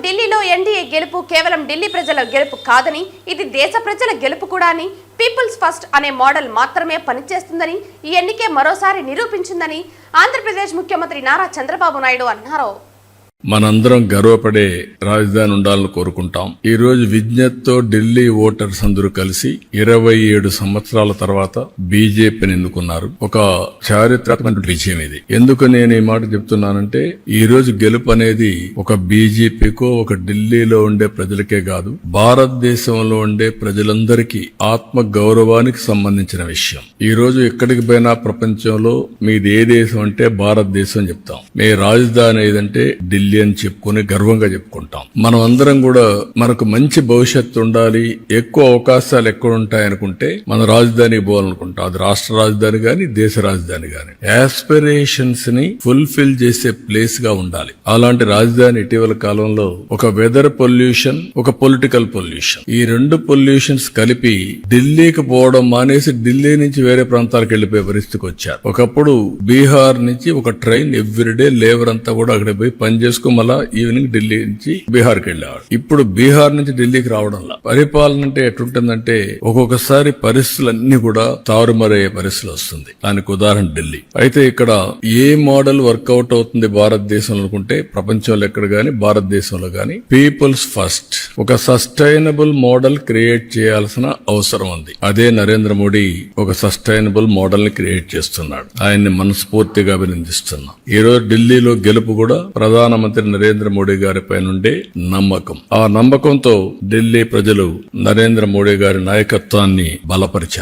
ఢిల్లీలో ఎన్డీఏ గెలుపు కేవలం ఢిల్లీ ప్రజల గెలుపు కాదని, ఇది దేశ ప్రజల గెలుపు కూడా అని, పీపుల్స్ ఫస్ట్ అనే మోడల్ మాత్రమే పనిచేస్తుందని ఈ ఎన్నికే మరోసారి నిరూపించిందని ఆంధ్రప్రదేశ్ ముఖ్యమంత్రి నారా చంద్రబాబు నాయుడు అన్నారు. మనందరం గర్వపడే రాజధాని ఉండాలని కోరుకుంటాం. ఈ రోజు విజ్ఞతతో ఢిల్లీ ఓటర్స్ అందరూ కలిసి 27 సంవత్సరాల తర్వాత బీజేపీని ఎన్నుకున్నారు. ఒక చారిత్రాత్మక విజయం ఇది. ఎందుకు నేను ఈ మాట చెప్తున్నానంటే, ఈ రోజు గెలుపు అనేది ఒక బీజేపీకో ఒక ఢిల్లీలో ఉండే ప్రజలకే కాదు, భారతదేశంలో ఉండే ప్రజలందరికీ ఆత్మ గౌరవానికి సంబంధించిన విషయం. ఈ రోజు ఎక్కడికి పోయినా ప్రపంచంలో మీది ఏ దేశం అంటే భారతదేశం చెప్తాం. మీ రాజధాని ఏదంటే ఢిల్లీ అని చెప్పుకుని గర్వంగా చెప్పుకుంటాం. మనం అందరం కూడా మనకు మంచి భవిష్యత్తు ఉండాలి, ఎక్కువ అవకాశాలు ఎక్కడ ఉంటాయనుకుంటే మన రాజధాని పోవాలనుకుంటాం. అది రాష్ట్ర రాజధాని గాని దేశ రాజధాని గాని యాస్పిరేషన్స్ ని ఫుల్ఫిల్ చేసే ప్లేస్ గా ఉండాలి. అలాంటి రాజధాని ఇటీవల కాలంలో ఒక వెదర్ పొల్యూషన్, ఒక పొలిటికల్ పొల్యూషన్, ఈ రెండు పొల్యూషన్స్ కలిపి ఢిల్లీకి పోవడం మానేసి ఢిల్లీ నుంచి వేరే ప్రాంతాలకు వెళ్లిపోయే పరిస్థితికి వచ్చారు. ఒకప్పుడు బీహార్ నుంచి ఒక ట్రైన్ ఎవ్రీడే లేబర్ అంతా కూడా అక్కడ పోయి పనిచేసుకుని మళ్ళా ఈవినింగ్ ఢిల్లీ నుంచి బీహార్కి వెళ్ళేవాడు. ఇప్పుడు బీహార్ నుంచి ఢిల్లీకి రావడంలా పరిపాలన అంటే ఎట్లుంటుందంటే ఒక్కొక్కసారి పరిస్థితులన్నీ కూడా తారుమారయ్యే పరిస్థితులు వస్తుంది. దానికి ఉదాహరణ ఢిల్లీ. అయితే ఇక్కడ ఏ మోడల్ వర్కౌట్ అవుతుంది భారతదేశంలో అనుకుంటే, ప్రపంచంలో ఎక్కడ గాని భారతదేశంలో గాని పీపుల్స్ ఫస్ట్ ఒక సస్టైనబుల్ మోడల్ క్రియేట్ చేయాల్సిన అవసరం ఉంది. అదే నరేంద్ర మోడీ ఒక సస్టైనబుల్ మోడల్ ని క్రియేట్ చేస్తున్నాడు. ఆయన్ని మనస్ఫూర్తిగా అభినందిస్తున్నాం. ఈ రోజు ఢిల్లీలో గెలుపు కూడా ప్రధానమంత్రి నరేంద్ర మోడీ గారిపై నుండే నమ్మకం. ఆ నమ్మకంతో ఢిల్లీ ప్రజలు నరేంద్ర మోడీ గారి నాయకత్వాన్ని బలపరిచారు.